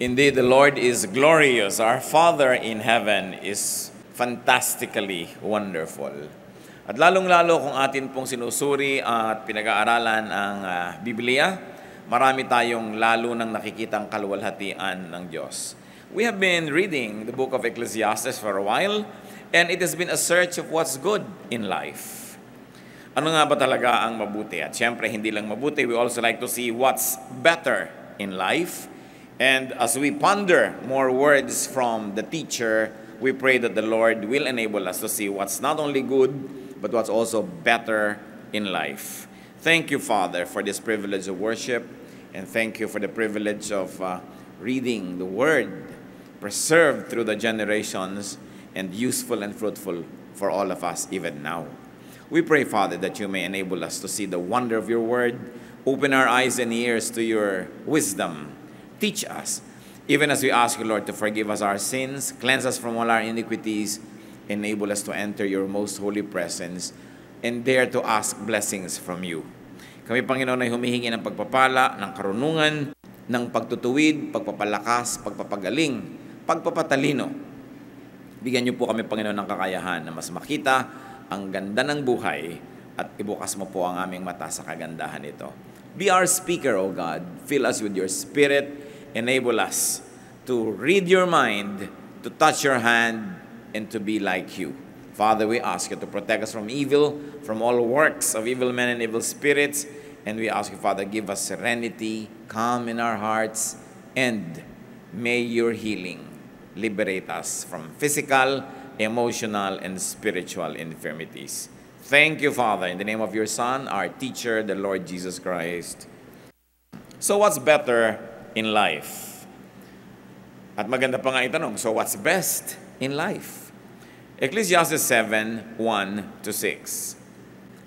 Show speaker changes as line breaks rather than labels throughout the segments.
Indeed, the Lord is glorious. Our Father in heaven is fantastically wonderful. At lalong-lalo kung atin pong sinusuri at pinag-aaralan ang Biblia, marami tayong lalo nang nakikitang kaluwalhatian ng Diyos. We have been reading the book of Ecclesiastes for a while, and it has been a search of what's good in life. Ano nga ba talaga ang mabuti? At syempre, hindi lang mabuti, we also like to see what's better in life. And as we ponder more words from the teacher, we pray that the Lord will enable us to see what's not only good, but what's also better in life. Thank you, Father, for this privilege of worship, and thank you for the privilege of reading the Word, preserved through the generations, and useful and fruitful for all of us even now. We pray, Father, that you may enable us to see the wonder of your Word, open our eyes and ears to your wisdom. Teach us, even as we ask you, Lord, to forgive us our sins, cleanse us from all our iniquities, enable us to enter your most holy presence, and dare to ask blessings from you. Kami, Panginoon, ay humihingi ng pagpapala, ng karunungan, ng pagtutuwid, pagpapalakas, pagpapagaling, pagpapatalino. Bigyan niyo po kami, Panginoon, ng kakayahan na mas makita ang ganda ng buhay at ibukas mo po ang aming mata sa kagandahan nito. Be our speaker, O God. Fill us with your Spirit. Enable us to read your mind, to touch your hand, and to be like you. Father, we ask you to protect us from evil, from all works of evil men and evil spirits. And we ask you, Father, give us serenity, calm in our hearts, and may your healing liberate us from physical, emotional, and spiritual infirmities. Thank you, Father, in the name of your Son, our teacher, the Lord Jesus Christ. So what's better in life? At maganda pa nga itanong, so what's best in life? Ecclesiastes 7:1-6.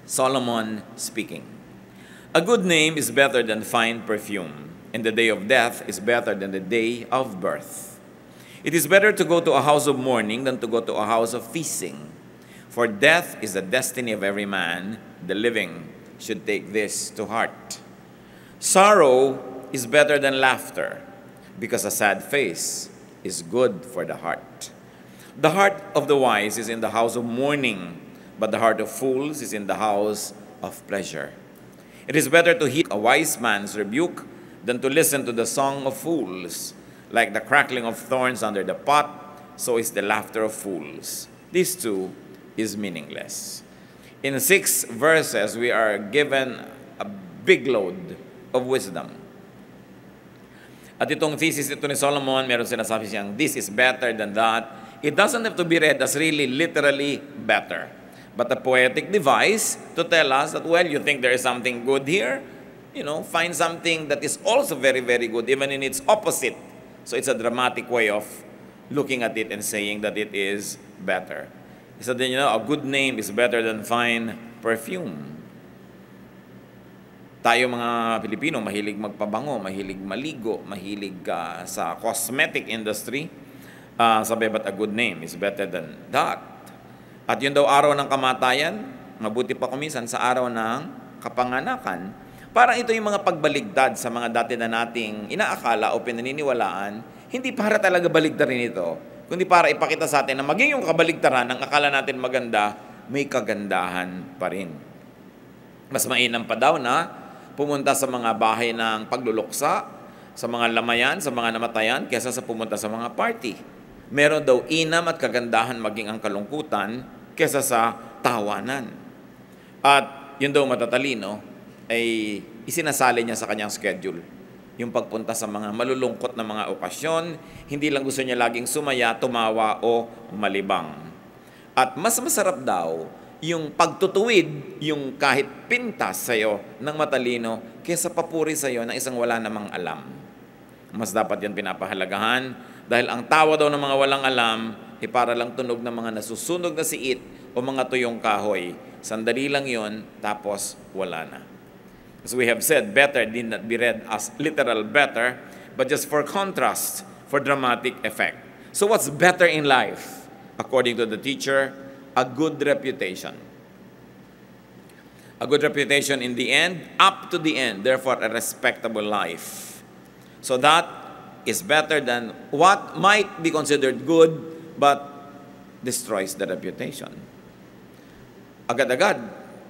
Solomon speaking. A good name is better than fine perfume, and the day of death is better than the day of birth. It is better to go to a house of mourning than to go to a house of feasting. For death is the destiny of every man. The living should take this to heart. Sorrow is better than laughter, because a sad face is good for the heart. The heart of the wise is in the house of mourning, but the heart of fools is in the house of pleasure. It is better to heed a wise man's rebuke than to listen to the song of fools. Like the crackling of thorns under the pot, so is the laughter of fools. These two is meaningless. In 6 verses, we are given a big load of wisdom. At itong thesis ito ni Solomon, meron sinasabi siyang, this is better than that. It doesn't have to be read as really literally better, but a poetic device to tell us that, well, you think there is something good here? You know, find something that is also very, very good, even in its opposite. So it's a dramatic way of looking at it and saying that it is better. So then, you know, a good name is better than fine perfume. Tayo mga Pilipino, mahilig magpabango, mahilig maligo, mahilig sa cosmetic industry. Sabi, but a good name is better than that. At yun daw araw ng kamatayan, mabuti pa kuminsan sa araw ng kapanganakan. Parang ito yung mga pagbaligtad sa mga dati na nating inaakala o pinaniniwalaan, hindi para talaga baligtarin ito, kundi para ipakita sa atin na maging yung kabaligtaran ng akala natin maganda, may kagandahan pa rin. Mas mainam pa daw na pumunta sa mga bahay ng pagluluksa, sa mga lamayan, sa mga namatayan, kaysa sa pumunta sa mga party. Meron daw inam at kagandahan maging ang kalungkutan kaysa sa tawanan. At yun daw matatalino ay isinasali niya sa kanyang schedule. Yung pagpunta sa mga malulungkot na mga okasyon, hindi lang gusto niya laging sumaya, tumawa o malibang. At mas masarap daw yung pagtutuwid, yung kahit pintas sa'yo ng matalino, kaysa papuri sa'yo ng isang wala namang alam. Mas dapat yan pinapahalagahan, dahil ang tawa daw ng mga walang alam, ay para lang tunog ng mga nasusunog na siit o mga tuyong kahoy. Sandali lang yon, tapos wala na. As we have said, better did not be read as literal better, but just for contrast, for dramatic effect. So what's better in life? According to the teacher, a good reputation. A good reputation in the end, up to the end, therefore a respectable life. So that is better than what might be considered good but destroys the reputation. Agad-agad,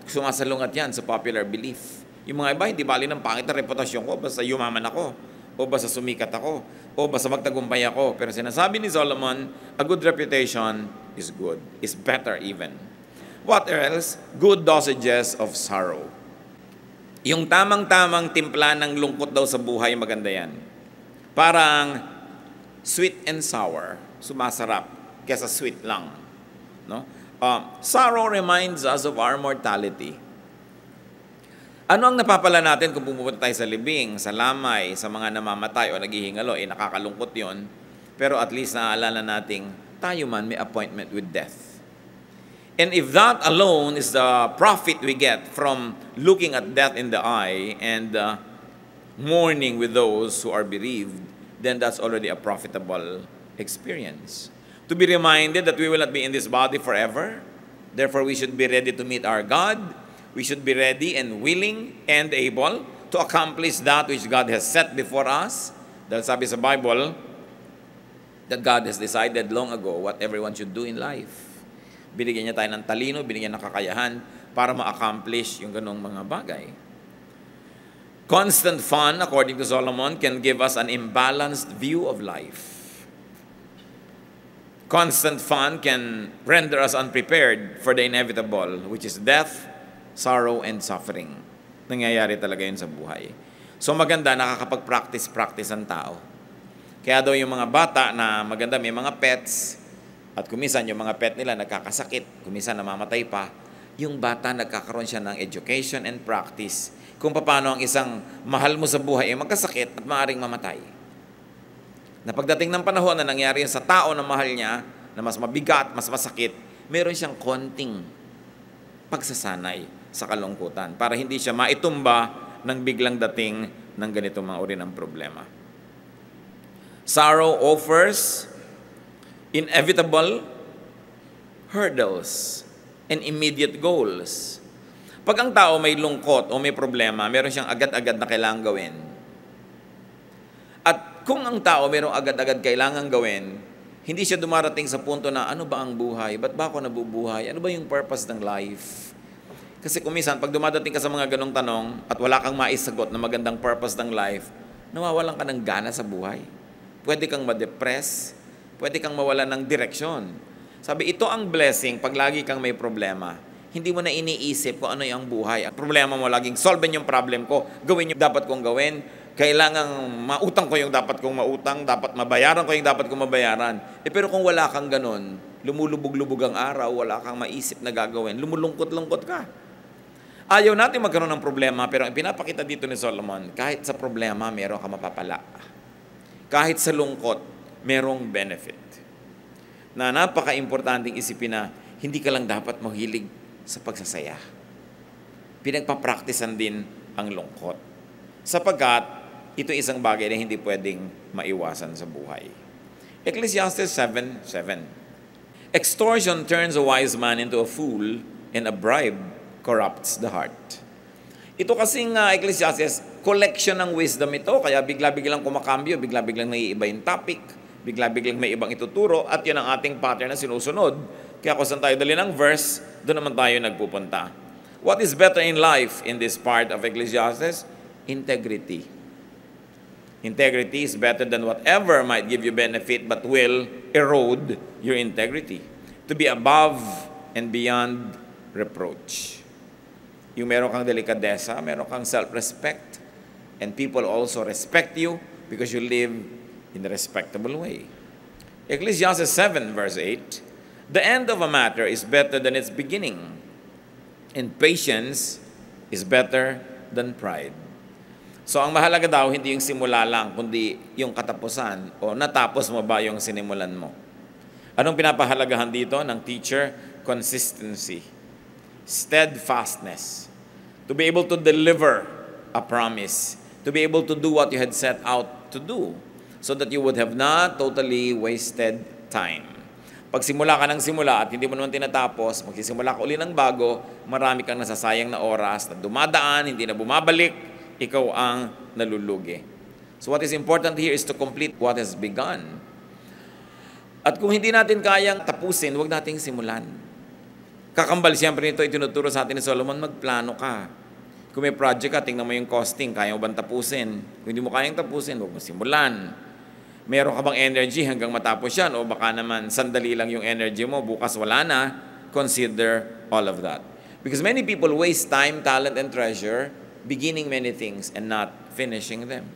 sumasalungat yan sa popular belief. Yung mga iba, hindi bali ng pangit na reputasyon ko, basta yumaman ako, o basta sumikat ako, o basta magtagumpay ako. Pero sinasabi ni Solomon, a good reputation is good, is better even. What else? Good dosages of sorrow. Yung tamang-tamang timpla ng lungkot daw sa buhay, maganda yan. Parang sweet and sour, sumasarap, kesa sweet lang. No? Sorrow reminds us of our mortality. Ano ang napapala natin kung pumunta tayo sa libing, sa lamay, sa mga namamatay o naghihingalo? Nakakalungkot yon. Pero at least naaalala nating tayo man may appointment with death. And if that alone is the profit we get from looking at death in the eye and mourning with those who are bereaved, then that's already a profitable experience. To be reminded that we will not be in this body forever, therefore we should be ready to meet our God. We should be ready and willing and able to accomplish that which God has set before us. Dahil sabi sa Bible, that God has decided long ago what everyone should do in life. Binigyan niya tayo ng talino, binigyan ng kakayahan para ma-accomplish yung ganong mga bagay. Constant fun, according to Solomon, can give us an imbalanced view of life. Constant fun can render us unprepared for the inevitable, which is death, sorrow, and suffering. Nangyayari talaga yun sa buhay. So maganda, nakakapag-practice ang tao. Kaya daw yung mga bata na maganda, may mga pets, at kumisan yung mga pet nila nagkakasakit, kumisan namamatay pa, yung bata nagkakaroon siya ng education and practice kung paano ang isang mahal mo sa buhay ay magkasakit at maaaring mamatay. Na pagdating ng panahon na nangyari yun sa tao na mahal niya, na mas mabigat, mas masakit, meron siyang konting pagsasanay sa kalungkutan para hindi siya maitumba ng biglang dating ng ganitong mga uri ng problema. Sorrow offers inevitable hurdles and immediate goals. Pag ang tao may lungkot o may problema, meron siyang agad-agad na kailangang gawin. At kung ang tao mayroong agad-agad kailangang gawin, hindi siya dumarating sa punto na ano ba ang buhay? Ba't ba ako nabubuhay? Ano ba yung purpose ng life? Kasi kumisan, pag dumadating ka sa mga ganong tanong at wala kang maisagot na magandang purpose ng life, nawawalan ka ng gana sa buhay. Pwede kang ma-depress, pwede kang mawalan ng direksyon. Sabi, ito ang blessing pag lagi kang may problema. Hindi mo na iniisip kung ano yung buhay. Ang problema mo, laging solvein yung problem ko, gawin yung dapat kong gawin, kailangang mautang ko yung dapat kong mautang, dapat mabayaran ko yung dapat kong mabayaran. Pero kung wala kang ganun, lumulubog-lubog ang araw, wala kang maisip na gagawin, lumulungkot-lungkot ka. Ayaw natin magkaroon ng problema, pero ang pinapakita dito ni Solomon, kahit sa problema, meron ka mapapala. Kahit sa lungkot, merong benefit. Na napaka-importanting isipin na hindi ka lang dapat mahilig sa pagsasaya. Pinagpapracticean din ang lungkot. Sapagkat ito isang bagay na hindi pwedeng maiwasan sa buhay. Ecclesiastes 7:7. Extortion turns a wise man into a fool, and a bribe corrupts the heart. Ito kasing Ecclesiastes, collection ng wisdom ito, kaya bigla-biglang kumakambyo, bigla-biglang naiiba yung topic, bigla-biglang may ibang ituturo, at yun ang ating pattern na sinusunod. Kaya kung saan tayo dali ng verse, doon naman tayo nagpupunta. What is better in life in this part of Ecclesiastes? Integrity. Integrity is better than whatever might give you benefit but will erode your integrity. To be above and beyond reproach. Yung meron kang delikadesa, meron kang self-respect, and people also respect you because you live in a respectable way. Ecclesiastes 7 verse 8, the end of a matter is better than its beginning, and patience is better than pride. So ang mahalaga daw, hindi yung simula lang, kundi yung katapusan, o natapos mo ba yung sinimulan mo. Anong pinapahalagahan dito ng teacher? Consistency. Steadfastness. To be able to deliver a promise. To be able to do what you had set out to do. So that you would have not totally wasted time. Pag simula ka ng simula at hindi mo naman tinatapos, magsisimula ka uli ng bago, marami kang nasasayang na oras na dumadaan, hindi na bumabalik, ikaw ang nalulugi. So what is important here is to complete what has begun. At kung hindi natin kayang tapusin, huwag nating simulan. Kakambal siyempre nito, itinuturo sa atin ni Solomon, magplano ka. Kung may project ka, tingnan mo yung costing, kaya mo bang tapusin? Kung hindi mo kayang tapusin, huwag mo simulan. Meron ka bang energy hanggang matapos yan? O baka naman, sandali lang yung energy mo, bukas wala na. Consider all of that. Because many people waste time, talent, and treasure beginning many things and not finishing them.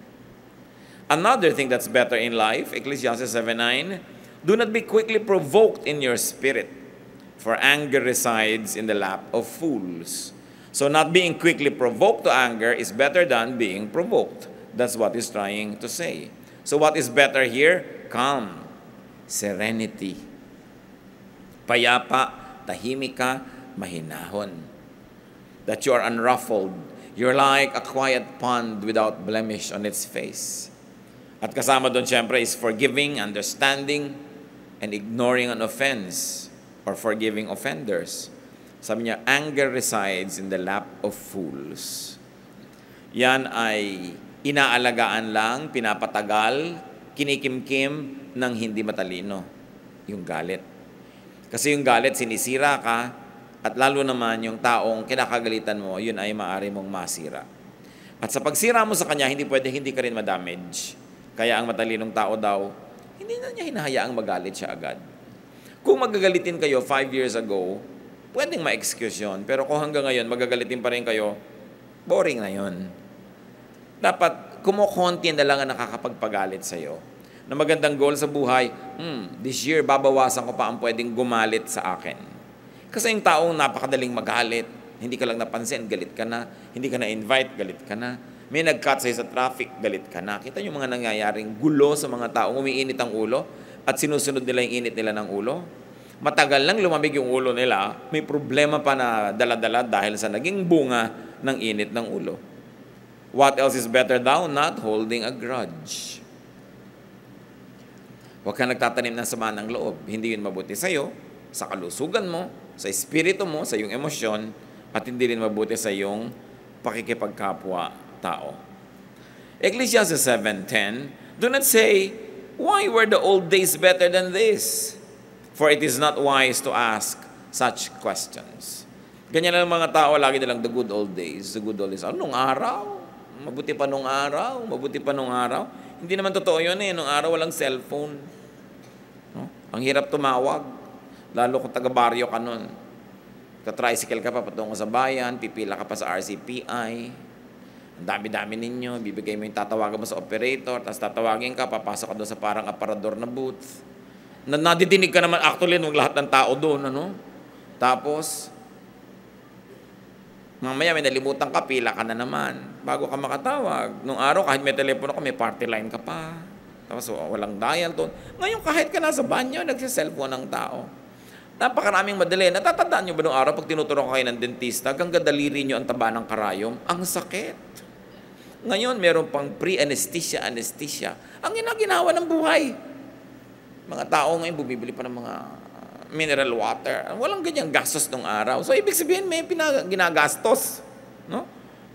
Another thing that's better in life, Ecclesiastes 7:9, do not be quickly provoked in your spirit, for anger resides in the lap of fools. So not being quickly provoked to anger is better than being provoked. That's what he's trying to say. So what is better here? Calm, serenity, payapa, tahimik ka, mahinahon. That you are unruffled. You're like a quiet pond without blemish on its face. At kasama doon siyempre is forgiving, understanding, and ignoring an offense or forgiving offenders. Sabi niya, anger resides in the lap of fools. Yan ay inaalagaan lang, pinapatagal, kinikimkim ng hindi matalino. Yung galit. Kasi yung galit, sinisira ka, at lalo naman yung taong kinakagalitan mo, yun ay maaari mong masira. At sa pagsira mo sa kanya, hindi ka rin madamage. Kaya ang matalinong tao daw, hindi na niya hinahayaang magalit siya agad. Kung magagalitin kayo 5 years ago, pwedeng ma-excuse yun. Pero kung hanggang ngayon, magagalitin pa rin kayo, boring na yun. Dapat, kumukonti na lang ang nakakapagpagalit sa'yo. Na magandang goal sa buhay, this year, babawasan ko pa ang pwedeng gumalit sa akin. Kasi yung taong napakadaling magalit, hindi ka lang napansin, galit ka na. Hindi ka na-invite, galit ka na. May nag-cut sa'yo sa traffic, galit ka na. Kita yung mga nangyayaring gulo sa mga taong umiinit ang ulo at sinusunod nila yung init nila ng ulo. Matagal lang lumamig yung ulo nila, may problema pa na dala-dala dahil sa naging bunga ng init ng ulo. What else is better daw? Not holding a grudge. Huwag ka nagtatanim ng sama ng loob. Hindi yun mabuti sa'yo, sa kalusugan mo, sa espiritu mo, sa iyong emosyon, at hindi rin mabuti sa iyong pakikipagkapwa tao. Ecclesiastes 7:10, do not say, why were the old days better than this? For it is not wise to ask such questions. Ganyan lang mga tao, lagi nilang the good old days, the good old days. Nung araw? Mabuti pa nung araw? Mabuti pa nung araw? Hindi naman totoo yun eh. Nung araw walang cellphone. No? Ang hirap tumawag. Lalo kung taga-baryo ka nun. Ka-tricycle ka pa patungo sa bayan, pipila ka pa sa RCPI. Ang dami-dami ninyo, bibigay mo yung tatawagan mo sa operator, tapos tatawagin ka, papasok ka doon sa parang aparador na booth. Nadidinig ka naman actually ng lahat ng tao doon, ano? Tapos, mamaya may nalimutan ka, pila ka na naman. Bago ka makatawag. Nung araw, kahit may telepono ka, may party line ka pa. Tapos walang dial doon. Ngayon, kahit ka nasa banyo, nagsiselfone ng tao. Napakaraming madali. Natatandaan nyo ba nung araw, pag tinuturo kayo ng dentista, hanggang daliri nyo ang taba ng karayom, ang sakit. Ngayon, meron pang pre-anesthesia, anesthesia. Ang ginawa ng buhay. Mga tao ngayon, bumibili pa ng mga mineral water. Walang ganyang gastos nung araw. So, ibig sabihin, may ginagastos. No?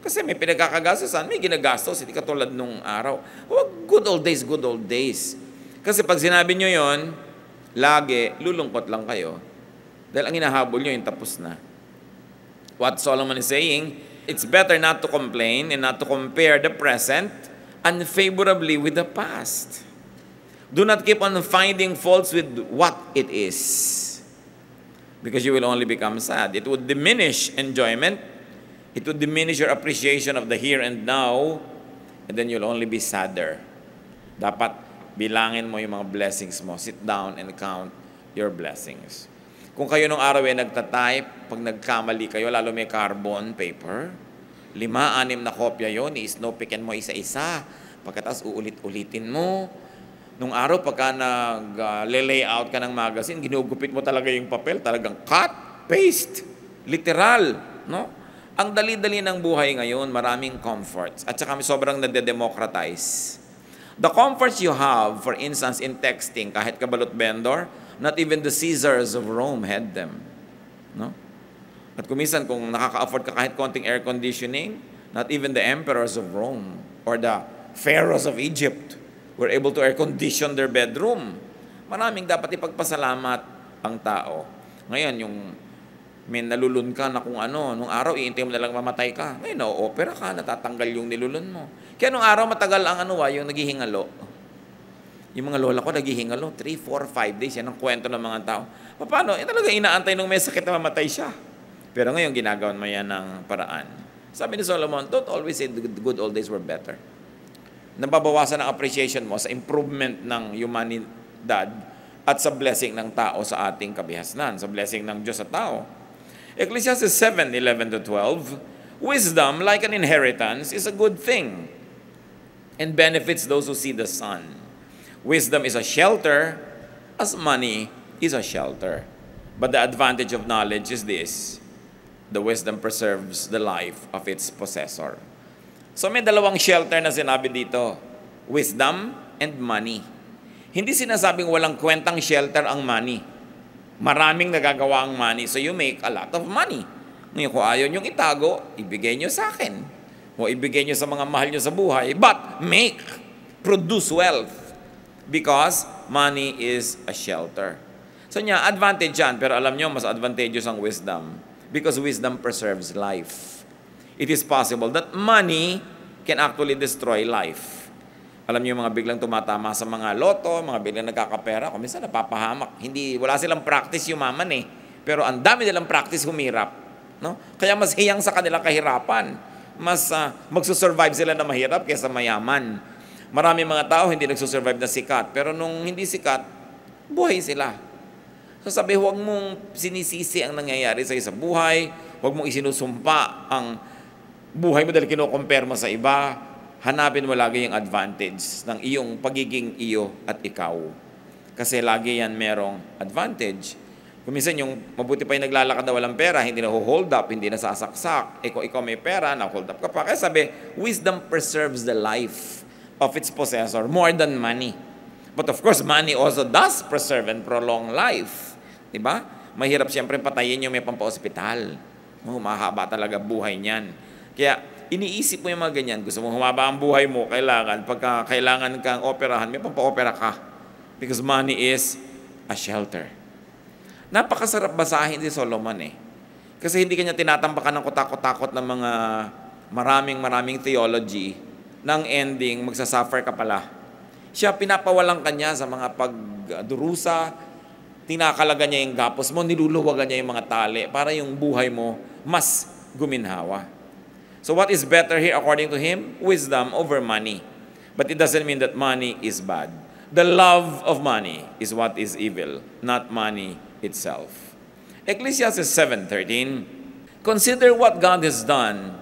Kasi may pinagkakagastosan, may ginagastos. Hindi katulad nung araw. Good old days, good old days. Kasi pag sinabi nyo yon, lagi, lulungkot lang kayo. Dahil ang hinahabol nyo, yung tapos na. What Solomon is saying, it's better not to complain and not to compare the present unfavorably with the past. Do not keep on finding faults with what it is, because you will only become sad. It would diminish enjoyment. It would diminish your appreciation of the here and now, and then you'll only be sadder. Dapat bilangin mo yung mga blessings mo. Sit down and count your blessings. Kung kayo nung araw ay nagtatype, pag nagkamali kayo, lalo may carbon paper, 5-6 na kopya yon, i-snowpickan mo isa-isa. Pagkatapos uulit-ulitin mo. Nung araw, pagka nag-layout ka ng magazine, ginugupit mo talaga yung papel, talagang cut, paste, literal. No? Ang dali-dali ng buhay ngayon, maraming comforts. At saka sobrang nade-democratize. The comforts you have, for instance, in texting, kahit kabalot vendor, not even the Caesars of Rome had them. No? At kumisan, kung nakaka-afford ka kahit konting air conditioning, not even the emperors of Rome or the pharaohs of Egypt were able to air condition their bedroom. Maraming dapat ipagpasalamat ang tao. Ngayon, yung may nalulun ka na kung ano, nung araw, iintay mo na lang mamatay ka. Ngayon, opera ka, natatanggal yung nilulun mo. Kaya nung araw, matagal ang yung naghihingalo. Yung mga lola ko naghihingalo, 3, 4, 5 days. Yan ang kwento ng mga tao. Paano? Talaga inaantay nung may sakit na mamatay siya. Pero ngayon, ginagawan mo yan ng paraan. Sabi ni Solomon, don't always say the good old days were better. Nababawasan ang appreciation mo sa improvement ng humanidad at sa blessing ng tao sa ating kabihasnan, sa blessing ng Diyos sa tao. Ecclesiastes 7:11-12, wisdom, like an inheritance, is a good thing and benefits those who see the sun. Wisdom is a shelter, as money is a shelter. But the advantage of knowledge is this: the wisdom preserves the life of its possessor. So may dalawang shelter na sinabi dito, wisdom and money. Hindi sinasabing walang kwentang shelter ang money. Maraming nagagawa ang money, so you make a lot of money. Ngayon, kung ayaw niyong itago, ibigay niyo sa akin. O ibigay niyo sa mga mahal niyo sa buhay. But produce wealth. Because money is a shelter. So niya, advantage yan. Pero alam niyo, mas advantageous ang wisdom. Because wisdom preserves life. It is possible that money can actually destroy life. Alam niyo yung mga biglang tumatama sa mga loto, mga biglang nagkakapera, kung minsan napapahamak. Wala silang practice yumaman eh. Pero ang dami nilang practice humirap. No? Kaya mas hiyang sa kanilang kahirapan. Mas magsusurvive sila na mahirap kaysa mayaman. Marami mga tao hindi nagsusurvive na sikat. Pero nung hindi sikat, buhay sila. So sabi, huwag mong sinisisi ang nangyayari sa buhay. Huwag mong isinusumpa ang buhay mo dahil kino-compare mo sa iba. Hanapin mo lagi yung advantage ng iyong pagiging iyo at ikaw. Kasi lagi yan merong advantage. Kung minsan yung mabuti pa yung naglalakad na walang pera, hindi na hold up, hindi na sasaksak. Kung ikaw may pera, na-hold up ka pa. Kaya sabi, wisdom preserves the life of its possessor more than money. But of course, money also does preserve and prolong life. Diba? Mahirap siyempre patayin yung may pampa-hospital. Mahaba talaga buhay niyan. Kaya, iniisip mo yung mga ganyan. Gusto mo humaba ang buhay mo, pagka kailangan kang operahan, may pampa-opera ka. Because money is a shelter. Napakasarap basahin si Solomon eh. Kasi hindi kanya tinatambakan ng kutakot-takot ng mga maraming theology, ng ending, magsasuffer ka pala. Siya pinapawalang kanya sa mga pagdurusa, tinakalaga niya yung gapos mo, niluluwagan niya yung mga tali para yung buhay mo mas guminhawa. So what is better here according to him? Wisdom over money. But it doesn't mean that money is bad. The love of money is what is evil, not money itself. Ecclesiastes 7:13, consider what God has done.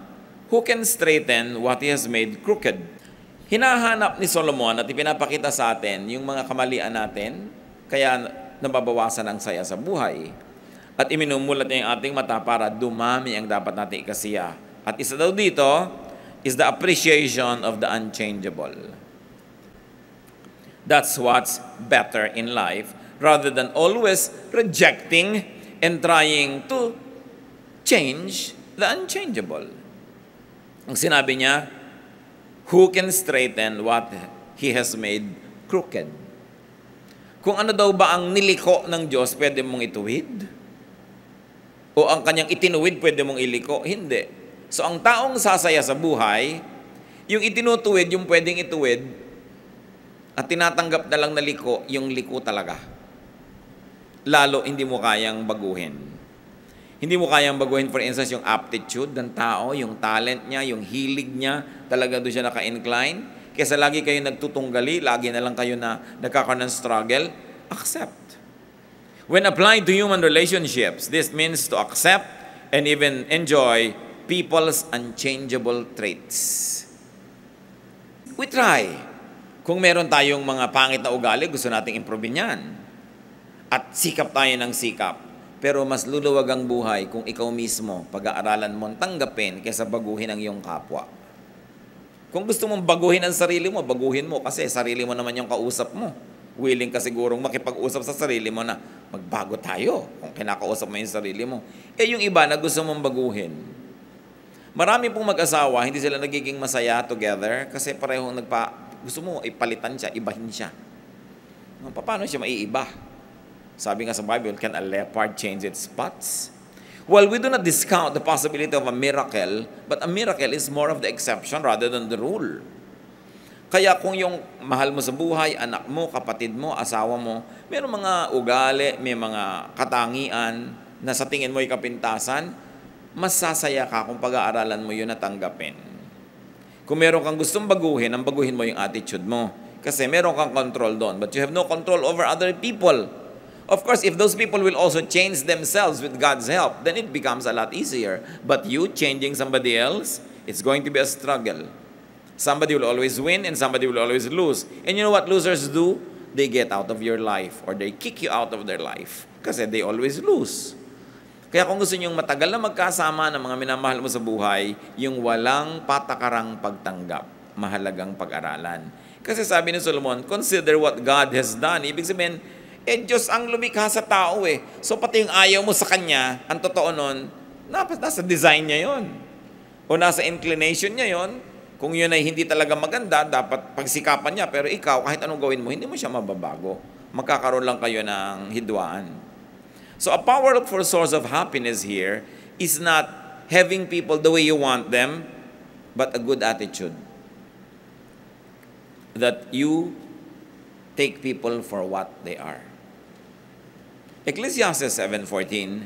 Who can straighten what He has made crooked? Hinahanap ni Solomon at ipinapakita sa atin yung mga kamalian natin, kaya nababawasan ang saya sa buhay. At iminumulat niya yung ating mata para dumami ang dapat natin ikasiya. At isa daw dito is the appreciation of the unchangeable. That's what's better in life rather than always rejecting and trying to change the unchangeable. Ang sinabi niya, who can straighten what He has made crooked? Kung ano daw ba ang niliko ng Diyos, pwede mong ituwid? O ang kanyang itinuwid, pwede mong iliko? Hindi. So, ang taong sasaya sa buhay, yung itinutuwid, yung pwedeng ituwid, at tinatanggap na lang na liko, yung liko talaga. Lalo, hindi mo kayang baguhin. Hindi mo kayang baguhin, for instance, yung aptitude ng tao, yung talent niya, yung hilig niya, talaga doon siya naka-incline. Kesa lagi kayo nagtutunggali, lagi na lang kayo na nagkakaroon ng struggle, accept. When applied to human relationships, this means to accept and even enjoy people's unchangeable traits. We try. Kung meron tayong mga pangit na ugali, gusto nating improve yan. At sikap tayo ng sikap. Pero mas luluwag ang buhay kung ikaw mismo, pag-aaralan mo, tanggapin kaysa baguhin ang iyong kapwa. Kung gusto mong baguhin ang sarili mo, baguhin mo kasi sarili mo naman yung kausap mo. Willing ka sigurong makipag-usap sa sarili mo na magbago tayo kung kinakausap mo yung sarili mo. Eh yung iba na gusto mong baguhin, Marami pong mag-asawa, hindi sila nagiging masaya together kasi parehong gusto mo ipalitan siya, ibahin siya. Paano siya maiiba? Sabi nga sa Bible, can a leopard change its spots? Well, we do not discount the possibility of a miracle, but a miracle is more of the exception rather than the rule. Kaya kung yung mahal mo sa buhay, anak mo, kapatid mo, asawa mo, mayroong mga ugali, may mga katangian na sa tingin mo ay kapintasan, mas sasaya ka kung pag-aaralan mo yun at tanggapin. Kung meron kang gustong baguhin, ang baguhin mo yung attitude mo. Kasi meron kang control doon, but you have no control over other people. Of course, if those people will also change themselves with God's help, then it becomes a lot easier. But you changing somebody else, it's going to be a struggle. Somebody will always win and somebody will always lose. And you know what losers do? They get out of your life or they kick you out of their life kasi they always lose. Kaya kung gusto nyong matagal na magkasama ng mga minamahal mo sa buhay, yung walang patakarang pagtanggap, mahalagang pag-aralan. Kasi sabi ni Solomon, consider what God has done. Ibig sabihin, Diyos ang lumikha sa tao eh. So pati yung ayaw mo sa Kanya, ang totoo nun, nasa design niya yon o nasa inclination niya yon. Kung yun ay hindi talaga maganda, dapat pagsikapan niya. Pero ikaw, kahit anong gawin mo, hindi mo siya mababago. Magkakaroon lang kayo ng hidwaan. So a powerful source of happiness here is not having people the way you want them, but a good attitude. That you take people for what they are. Ecclesiastes 7:14,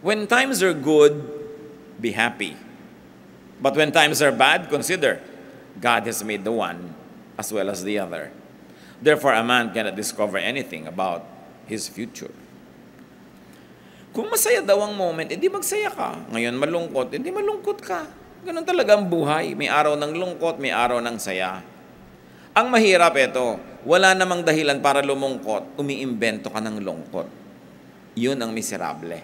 when times are good, be happy. But when times are bad, consider, God has made the one as well as the other. Therefore, a man cannot discover anything about his future. Kung masaya daw ang moment, edi magsaya ka. Ngayon malungkot, edi malungkot ka. Ganun talaga ang buhay. May araw ng lungkot, may araw ng saya. Ang mahirap ito, wala namang dahilan para lumungkot, umiimbento ka ng lungkot. Yun ang miserable.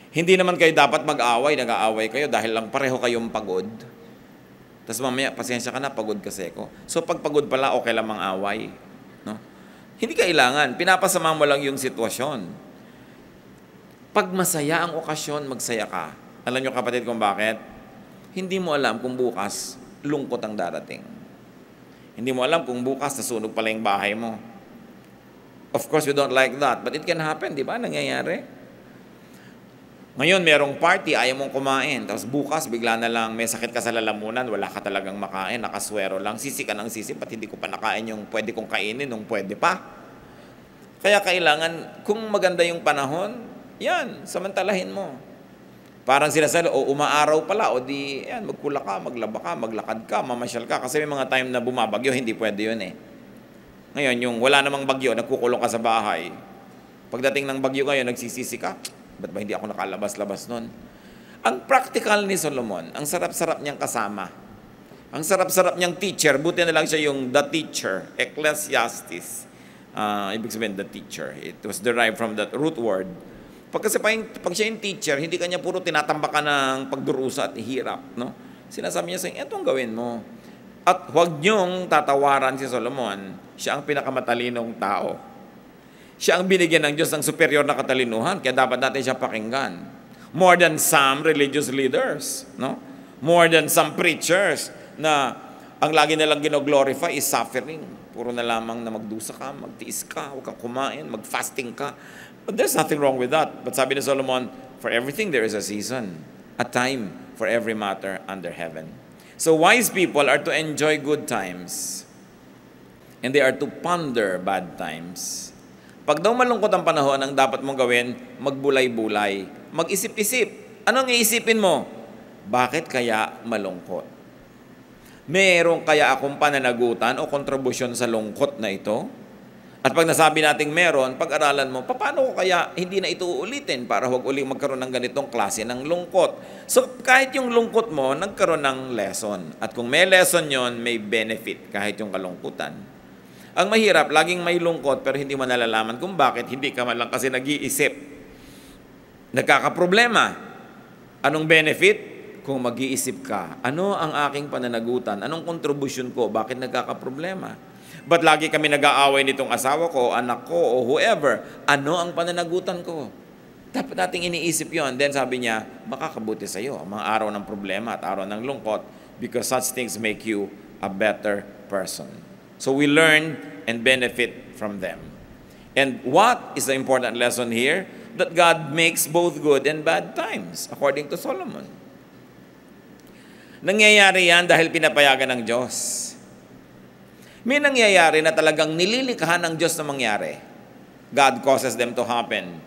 Hindi naman kayo dapat mag-away, nag-aaway kayo dahil lang pareho kayong pagod. Tapos mamaya, pasensya ka na, pagod kasi ako. So pag pagod pala, okay lang mang-away. No? Hindi kailangan, pinapasama mo lang yung sitwasyon. Pag masaya ang okasyon, magsaya ka. Alam nyo kapatid kung bakit? Hindi mo alam kung bukas, lungkot ang darating. Hindi mo alam kung bukas, nasunog pala yung bahay mo. Of course, we don't like that. But it can happen, di ba? Nangyayari. Ngayon, merong party, ayaw mong kumain. Tapos bukas, bigla na lang, may sakit ka sa lalamunan, wala ka talagang makain, nakaswero lang. Sisi ka ng sisi, pati hindi ko pa nakain yung pwede kong kainin, nung pwede pa. Kaya kailangan, kung maganda yung panahon, yan, samantalahin mo. Parang sinasabi, umaaraw pala, o di, yan, magkula ka, maglaba ka, maglakad ka, mamasyal ka. Kasi may mga time na bumabagyo, hindi pwede yun eh. Ngayon, yung wala namang bagyo, nagkukulong ka sa bahay. Pagdating ng bagyo ngayon, nagsisisi ka, ba't ba hindi ako nakalabas-labas nun? Ang practical ni Solomon, ang sarap-sarap niyang kasama. Ang sarap-sarap niyang teacher, buti na lang siya yung the teacher, Ecclesiastes. Ibig sabihin, the teacher. It was derived from that root word. Pag siya yung teacher, hindi kanya puro tinatambakan ng pagdurusa at hirap. No? Sinasabi niya sa inyo, itong gawin mo. At huwag niyong tatawaran si Solomon, siya ang pinakamatalinong tao. Siya ang binigyan ng Diyos ng superior na katalinuhan, kaya dapat natin siya pakinggan. More than some religious leaders, no? More than some preachers na ang lagi nilang gino-glorify is suffering. Puro na lamang na magdusa ka, magtiis ka, huwag kang kumain, mag-fasting ka. But there's nothing wrong with that. But sabi ni Solomon, for everything there is a season, a time for every matter under heaven. So wise people are to enjoy good times, and they are to ponder bad times. Pag daw malungkot ang panahon, ang dapat mong gawin, magbulay-bulay, mag-isip-isip. Anong iisipin mo? Bakit kaya malungkot? Meron kaya akong pananagutan o kontribusyon sa lungkot na ito? At pag nasabi nating meron, pag-aralan mo, paano ko kaya hindi na ito uulitin para huwag uling magkaroon ng ganitong klase ng lungkot? So kahit yung lungkot mo, nagkaroon ng lesson. At kung may lesson yon, may benefit kahit yung kalungkutan. Ang mahirap, laging may lungkot pero hindi mo nalalaman kung bakit hindi ka man lang kasi nag-iisip. Nagkakaproblema. Anong benefit? Kung mag-iisip ka, ano ang aking pananagutan? Anong kontribusyon ko? Bakit nagkakaproblema? Ba't lagi kami nag-aaway nitong asawa ko, anak ko, o whoever? Ano ang pananagutan ko? Dapat nating iniisip yon. Then sabi niya, makakabuti sa iyo ang mga araw ng problema at araw ng lungkot because such things make you a better person. So we learn and benefit from them. And what is the important lesson here? That God makes both good and bad times, according to Solomon. Nangyayari yan dahil pinapayagan ng Diyos. May nangyayari na talagang nililikha ng Diyos na mangyari. God causes them to happen.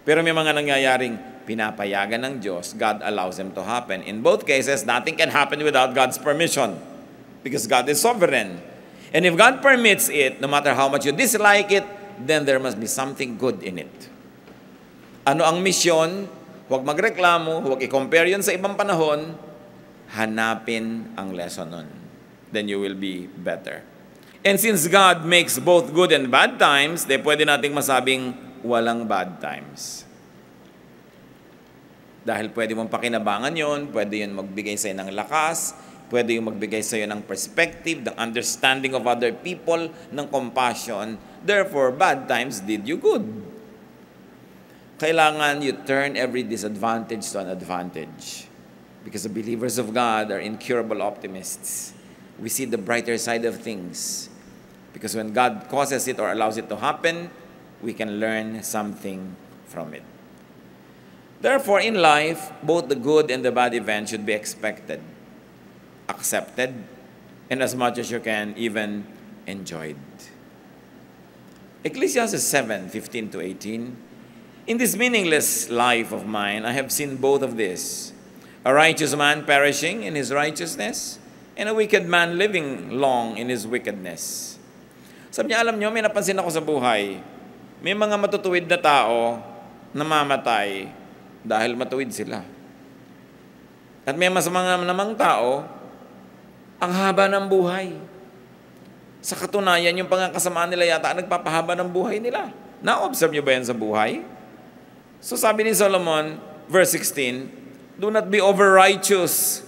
Pero may mga nangyayaring pinapayagan ng Diyos, God allows them to happen. In both cases, nothing can happen without God's permission because God is sovereign. And if God permits it, no matter how much you dislike it, then there must be something good in it. Ano ang misyon? Huwag magreklamo, huwag i-compare yun sa ibang panahon, hanapin ang lesson nun. Then you will be better. And since God makes both good and bad times, then pwede nating masabing walang bad times. Dahil pwede mong pakinabangan yon, pwede yun magbigay sa'yo ng lakas, pwede yung magbigay sa'yo ng perspective, ng understanding of other people, ng compassion. Therefore, bad times did you good. Kailangan you turn every disadvantage to an advantage. Because the believers of God are incurable optimists. We see the brighter side of things. Because when God causes it or allows it to happen, we can learn something from it. Therefore, in life, both the good and the bad events should be expected, accepted, and as much as you can, even enjoyed. Ecclesiastes 7:15-18. In this meaningless life of mine, I have seen both of this. A righteous man perishing in his righteousness, and a wicked man living long in his wickedness. Sabi niya, alam niyo, may napansin ako sa buhay. May mga matutuwid na tao namamatay dahil matuwid sila. At may masamang namang tao, ang haba ng buhay. Sa katunayan, yung pangkasamaan nila yata nagpapahaba ng buhay nila. Na-observe niyo ba yan sa buhay? So sabi ni Solomon, verse 16, do not be over-righteous,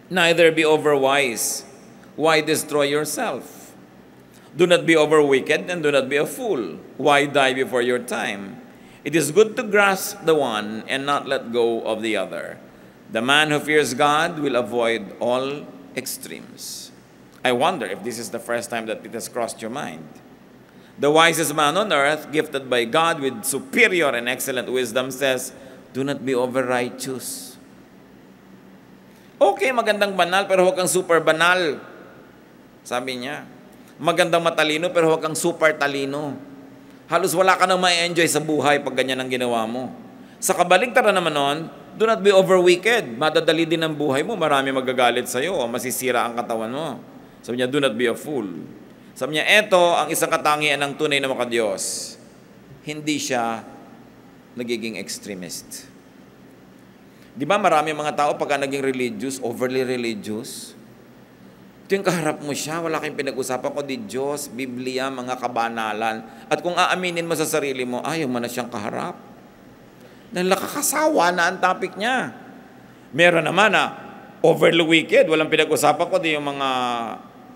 neither be over-wise. Why destroy yourself? Do not be over-wicked, and do not be a fool. Why die before your time? It is good to grasp the one and not let go of the other. The man who fears God will avoid all extremes. I wonder if this is the first time that it has crossed your mind. The wisest man on earth, gifted by God with superior and excellent wisdom, says, do not be over-righteous. Okay, magandang banal, pero huwag kang super banal. Sabi niya. Magandang matalino, pero huwag kang super talino. Halos wala ka nang ma-enjoy sa buhay pag ganyan ang ginawa mo. Sa kabaligtaran naman nun, do not be over-wicked. Madadali din ang buhay mo, marami magagalit sa'yo, o masisira ang katawan mo. Sabi niya, do not be a fool. Sabi niya, eto ang isang katangian ng tunay na makadiyos. Hindi siya nagiging extremist. Di ba marami mga tao pagka naging religious, overly religious? Ito yung kaharap mo siya, wala kayong pinag-usapan ko di Diyos, Biblia, mga kabanalan. At kung aaminin mo sa sarili mo, ayaw mo na siyang kaharap. Dahil nakakasawa na ang topic niya. Meron naman na overly wicked, walang pinag-usapan ko di yung mga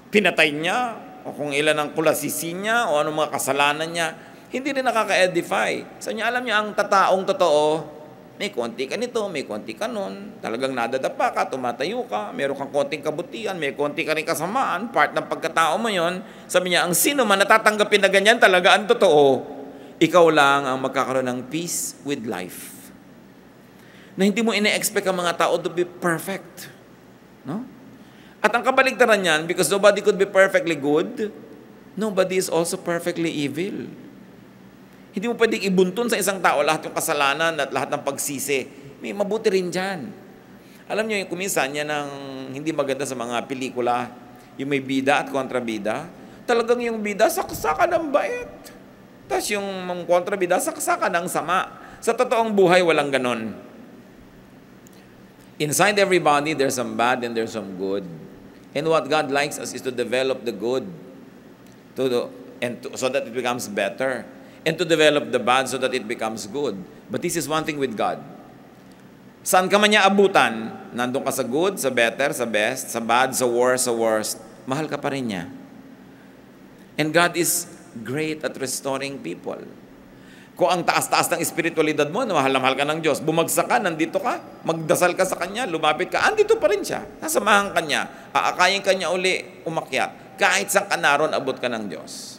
pinatay niya, o kung ilan ang kulasisi niya, o anong mga kasalanan niya. Hindi rin nakaka-edify. Sa niya, alam niya, ang tataong totoo, may konti ka nito, may konti ka nun, talagang nadadapa ka, tumatayo ka, meron kang konting kabutihan, may konti ka rin kasamaan, part ng pagkatao mo yon. Sabi niya, ang sino man natatanggapin na ganyan talaga ang totoo, ikaw lang ang magkakaroon ng peace with life. Na hindi mo ine-expect ang mga tao to be perfect. No? At ang kabaligtaran niyan, because nobody could be perfectly good, nobody is also perfectly evil. Hindi mo pwedeng ibuntun sa isang tao lahat yung kasalanan at lahat ng pagsisi. May mabuti rin dyan. Alam niyo, yung kuminsan yan ang hindi maganda sa mga pelikula, yung may bida at kontrabida. Talagang yung bida, saksakan ng bait. Tapos yung kontrabida, saksakan ng sama. Sa totoong buhay, walang ganon. Inside everybody, there's some bad and there's some good. And what God likes us is to develop the good so that it becomes better. And to develop the bad so that it becomes good. But this is one thing with God. Saan ka man niya abutan, nandun ka sa good, sa better, sa best, sa bad, sa worst, mahal ka pa rin niya. And God is great at restoring people. Kung ang taas-taas ng espiritualidad mo, na mahal ka ng Diyos, bumagsak ka, nandito ka, magdasal ka sa Kanya, lumapit ka, andito pa rin siya. Nasamahan ka niya, aakayin ka niya uli, umakyat. Kahit saan ka naroon, abot ka ng Diyos.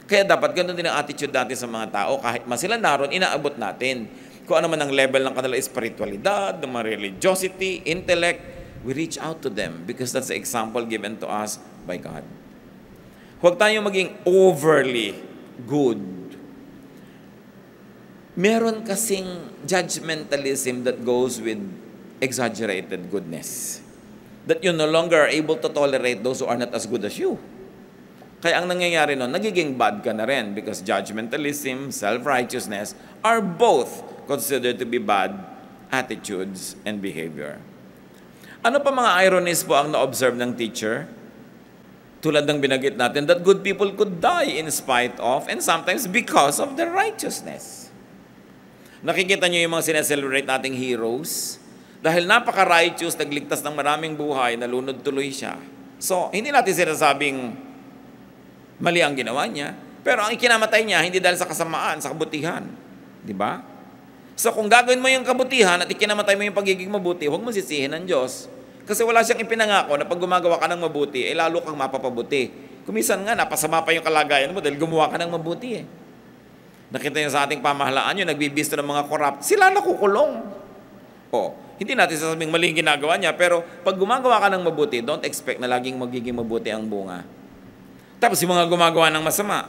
Kaya dapat ganun din ang attitude natin sa mga tao. Kahit sila naroon, inaabot natin. Kung ano man ang level ng kanilang espiritualidad, ng mga religiosity, intellect, we reach out to them because that's the example given to us by God. Huwag tayong maging overly good. Meron kasing judgmentalism that goes with exaggerated goodness. That you no longer are able to tolerate those who are not as good as you. Kaya ang nangyayari nun, nagiging bad ka na rin because judgmentalism, self-righteousness are both considered to be bad attitudes and behavior. Ano pa mga ironies po ang na-observe ng teacher? Tulad ng binanggit natin, that good people could die in spite of and sometimes because of their righteousness. Nakikita niyo yung mga sineselebrate nating heroes? Dahil napaka-righteous, nagligtas ng maraming buhay, nalunod tuloy siya. So, hindi natin sinasabing mali ang ginawa niya, pero ang ikinamatay niya, hindi dahil sa kasamaan, sa kabutihan. Di ba? So, kung gagawin mo yung kabutihan at ikinamatay mo yung pagiging mabuti, huwag mo sisihin ng Diyos. Kasi wala siyang ipinangako na pag gumagawa ka ng mabuti, lalo kang mapapabuti. Kumisan nga, napasama pa yung kalagayan mo dahil gumawa ka ng mabuti eh. Nakita niyo sa ating pamahalaan, yung nagbibisto ng mga corrupt, sila nakukulong. Hindi natin sasabing maling ginagawa niya, pero pag gumagawa ka ng mabuti, don't expect na laging magiging mabuti ang bunga. Tapos yung mga gumagawa ng masama,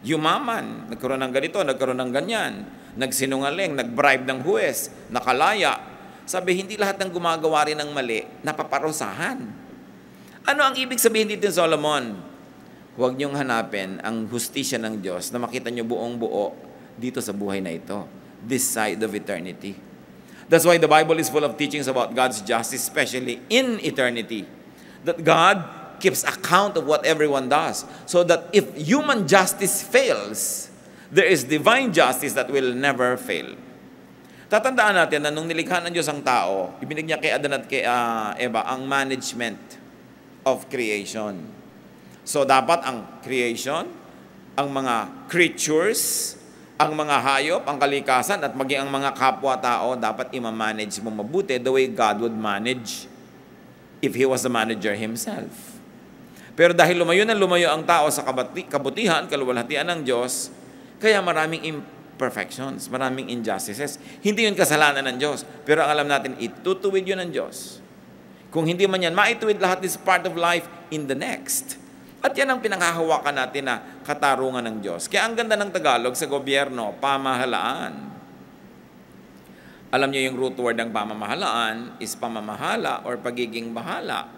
yumaman, nagkaroon ng ganito, nagkaroon ng ganyan, nagsinungaling, nagbribe ng huwes, nakalaya. Sabi, hindi lahat ng gumagawa rin ng mali, napaparusahan. Ano ang ibig sabihin dito, Solomon? Huwag niyong hanapin ang hustisya ng Diyos na makita niyo buong buo dito sa buhay na ito, this side of eternity. That's why the Bible is full of teachings about God's justice, especially in eternity. That God keeps account of what everyone does. So that if human justice fails, there is divine justice that will never fail. Tatandaan natin na nung nilikha ng Diyos ang tao, ibinig niya kay Adan at kay Eva ang management of creation. So dapat ang creation, ang mga creatures, ang mga hayop, ang kalikasan, at maging ang mga kapwa-tao, dapat i-manage mo mabuti the way God would manage if He was the manager Himself. Pero dahil lumayo ang tao sa kabutihan, kaluwalhatian ng Diyos, kaya maraming imperfections, maraming injustices. Hindi yun kasalanan ng Diyos, pero ang alam natin, itutuwid yun ng Diyos. Kung hindi man yan, maituwid lahat this part of life in the next. At yan ang pinanghahawakan natin na katarungan ng Diyos. Kaya ang ganda ng Tagalog sa gobyerno, pamahalaan. Alam niyo yung root word ng pamamahalaan is pamamahala or pagiging bahala.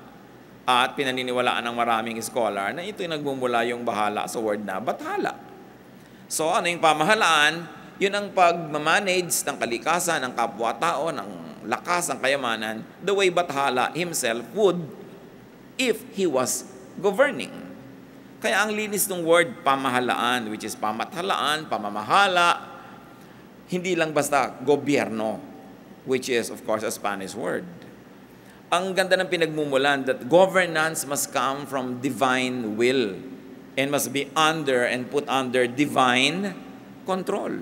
At pinaniniwalaan ng maraming scholar na ito'y nagmumula yung bahala sa word na bathala. So ano yung pamahalaan? Yun ang pag-manage ng kalikasan, ng kapwa-tao, ng lakas, ng kayamanan, the way bathala himself would if he was governing. Kaya ang linis ng word pamahalaan, which is pamathalaan, pamamahala, hindi lang basta gobyerno, which is of course a Spanish word. Ang ganda ng pinagmumulan that governance must come from divine will and must be under and put under divine control.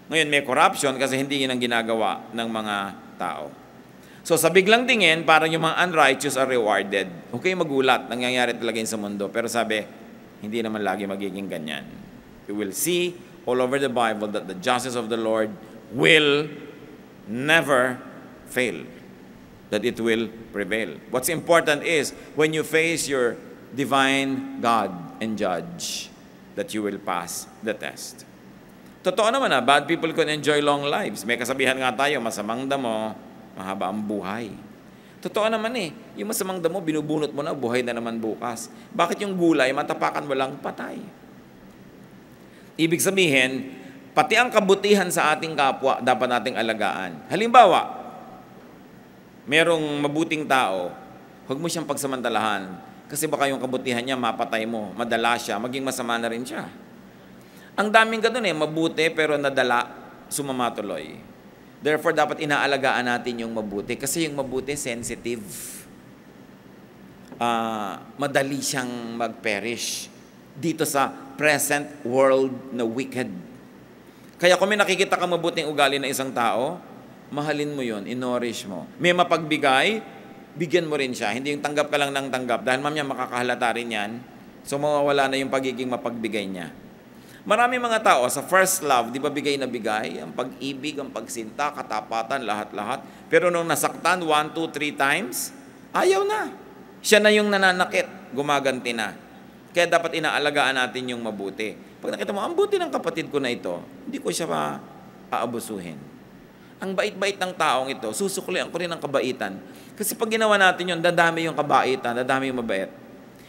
Ngayon may corruption kasi hindi yun ang ginagawa ng mga tao. So sa biglang tingin, parang yung mga unrighteous are rewarded. Okay, magulat, nangyayari talaga yun sa mundo. Pero sabi, hindi naman lagi magiging ganyan. You will see all over the Bible that the justice of the Lord will never fail. That it will prevail. What's important is, when you face your divine God and judge, that you will pass the test. Totoo naman bad people can enjoy long lives. May kasabihan nga tayo, masamang damo, mahaba ang buhay. Totoo naman yung masamang damo, binubunot mo na, buhay na naman bukas. Bakit yung gulay, matapakan mo lang patay? Ibig sabihin, pati ang kabutihan sa ating kapwa, dapat nating alagaan. Halimbawa, merong mabuting tao, huwag mo siyang pagsamantalahan. Kasi baka yung kabutihan niya, mapatay mo, madala siya, maging masama na rin siya. Ang daming ganun mabuti pero nadala, sumamatuloy. Therefore, dapat inaalagaan natin yung mabuti. Kasi yung mabuti, sensitive. Madali siyang mag-perish dito sa present world na wicked. Kaya kung may nakikita ka mabuting ugali na isang tao, mahalin mo yon, inorish mo. May mapagbigay, bigyan mo rin siya. Hindi yung tanggap ka lang ng tanggap. Dahil mamaya makakahalata rin yan, so mawawala na yung pagiging mapagbigay niya. Marami mga tao sa first love, di ba bigay na bigay? Ang pag-ibig, ang pagsinta, katapatan, lahat-lahat. Pero nung nasaktan 1, 2, 3 times, ayaw na. Siya na yung nananakit, gumaganti na. Kaya dapat inaalagaan natin yung mabuti. Pag nakita mo, ang buti ng kapatid ko na ito, hindi ko siya aabusuhin. Ang bait-bait ng taong ito, susuklian ko rin ang kabaitan. Kasi pag ginawa natin yun, dadami yung kabaitan, dadami yung mabait.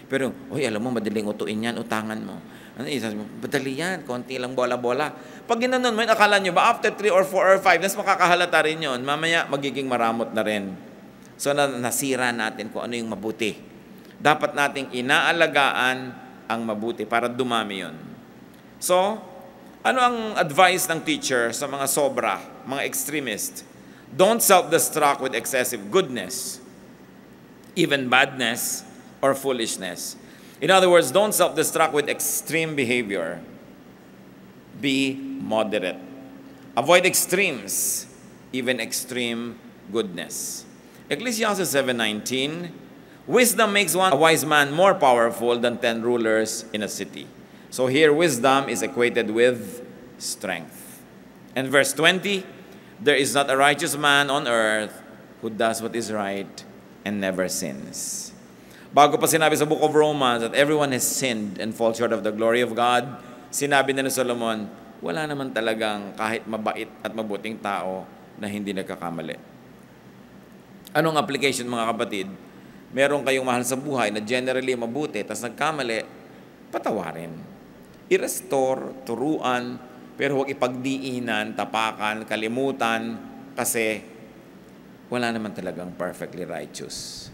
Pero, alam mo, madaling utuin yan, utangan mo. Madali yan, konti lang bola-bola. Pag ginanon mo, akala nyo ba, after 3 or 4 or 5, nas makakahalata rin yun, mamaya magiging maramot na rin. So, nasira natin kung ano yung mabuti. Dapat nating inaalagaan ang mabuti para dumami yun. So, ano ang advice ng teacher sa mga sobra, mga extremist? Don't self-destruct with excessive goodness, even badness or foolishness. In other words, don't self-destruct with extreme behavior. Be moderate. Avoid extremes, even extreme goodness. Ecclesiastes 7:19, wisdom makes a wise man more powerful than 10 rulers in a city. So here, wisdom is equated with strength. And verse 20, there is not a righteous man on earth who does what is right and never sins. Bago pa sinabi sa book of Romans that everyone has sinned and fall short of the glory of God, sinabi na ni Solomon, wala naman talagang kahit mabait at mabuting tao na hindi nagkakamali. Anong application mga kapatid? Meron kayong mahal sa buhay na generally mabuti, tas nagkamali, patawarin. I-restore, turuan, pero huwag ipagdiinan, tapakan, kalimutan, kasi wala naman talagang perfectly righteous.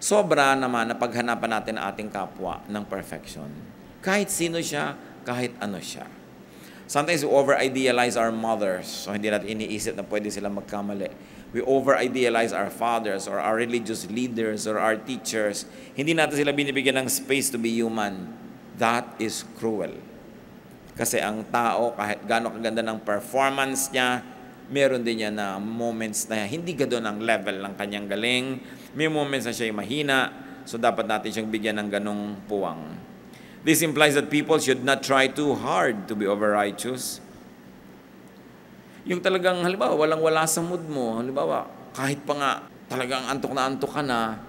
Sobra naman na paghanapan natin ang ating kapwa ng perfection. Kahit sino siya, kahit ano siya. Sometimes we over-idealize our mothers, so hindi natin iniisip na pwede silang magkamali. We over-idealize our fathers or our religious leaders or our teachers. Hindi natin sila binibigyan ng space to be human. That is cruel. Kasi ang tao, kahit gaano kaganda ng performance niya, meron din niya na moments na hindi ganoon ang level ng kanyang galing. May moments na siya mahina, so dapat natin siyang bigyan ng ganong puwang. This implies that people should not try too hard to be over-righteous. Yung talagang, halimbawa, walang-wala sa mood mo. Halimbawa, kahit pa nga talagang antok ka na,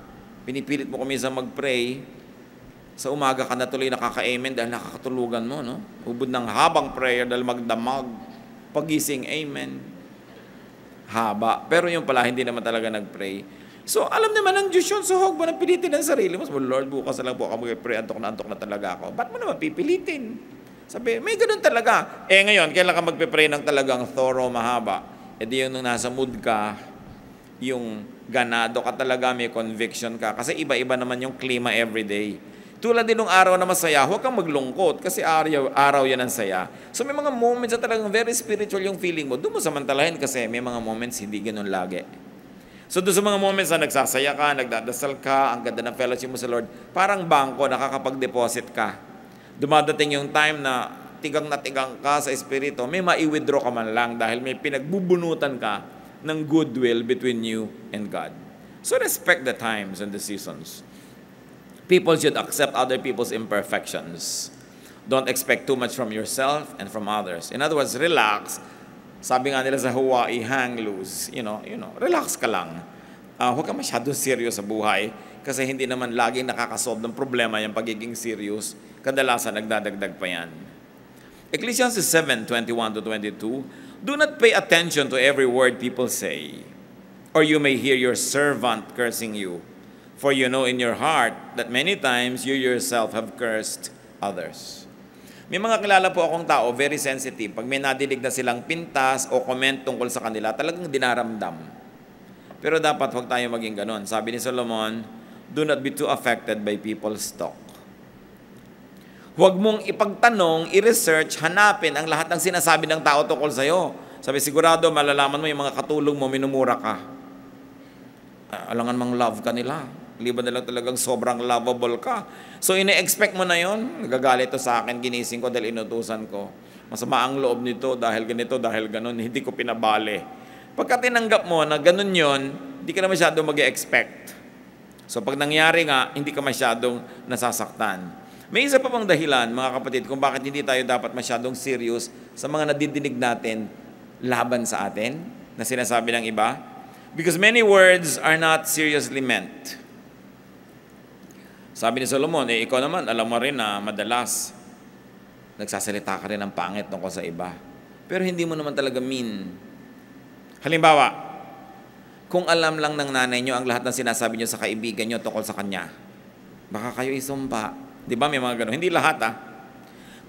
pinipilit mo kumisa mag-pray, sa umaga ka na tuloy nakaka-amen dahil nakakatulugan mo, no? Ubod ng habang prayer dahil magdamag, pagising, amen. Haba. Pero yung pala, hindi naman talaga nag-pray. So, alam naman ng Diyos yun, so huwag mo nang pilitin ang sarili mo. Lord, bukas na lang po ako mag-pray, antok na talaga ako. Ba't mo naman pipilitin? Sabi, may ganun talaga. Ngayon, kailan ka magpe-pray ng talagang thorough, mahaba? Di yung nung nasa mood ka, yung ganado ka talaga, may conviction ka. Kasi iba-iba naman yung klima everyday. Tulad din ng araw na masaya, huwag kang maglungkot kasi araw yan ang saya. So may mga moments na talagang very spiritual yung feeling mo. Doon mo samantalahin kasi may mga moments hindi ganun lagi. So doon sa mga moments na nagsasaya ka, nagdadasal ka, ang ganda ng fellowship mo sa Lord, parang bangko, nakakapag-deposit ka. Dumadating yung time na tigang ka sa espiritu, may mai-withdraw ka man lang dahil may pinagbubunutan ka ng goodwill between you and God. So respect the times and the seasons. People should accept other people's imperfections. Don't expect too much from yourself and from others. In other words, relax. Sabi nga nila sa Hawaii, hang loose. You know, relax ka lang. Huwag ka masyadong serious sa buhay kasi hindi naman laging nakakasolve ng problema yung pagiging serious. Kadalasan, nagdadagdag pa yan. Ecclesiastes 7:21-22, do not pay attention to every word people say, or you may hear your servant cursing you. For you know in your heart that many times you yourself have cursed others. May mga kilala po akong tao, very sensitive. Pag may nadinig na silang pintas o comment tungkol sa kanila, talagang dinaramdam. Pero dapat huwag tayo maging ganon. Sabi ni Solomon, do not be too affected by people's talk. Huwag mong ipagtanong, i-research, hanapin ang lahat ng sinasabi ng tao tungkol sa'yo. Sabi, sigurado, malalaman mo yung mga katulong mo, minumura ka. Alangan mang love ka nila. Liban na lang talagang sobrang lovable ka. So, ine-expect mo na yon. Nagagalit to sa akin, ginising ko dahil inutusan ko. masama ang loob nito dahil ganito, dahil ganon, hindi ko pinabali. Pagka tinanggap mo na ganon yon, hindi ka na masyadong mag-expect. So pag nangyari nga, hindi ka masyadong nasasaktan. May isa pa pang dahilan, mga kapatid, kung bakit hindi tayo dapat masyadong serious sa mga nadidinig natin laban sa atin, na sinasabi ng iba. Because many words are not seriously meant. Sabi ni Solomon, ikaw naman, alam mo rin na madalas nagsasalita ka rin ng pangit tungkol sa iba. Pero hindi mo naman talaga mean. Halimbawa, kung alam lang ng nanay nyo ang lahat ng sinasabi nyo sa kaibigan nyo tungkol sa kanya, baka kayo isumpa. Di ba may mga ganun? Hindi lahat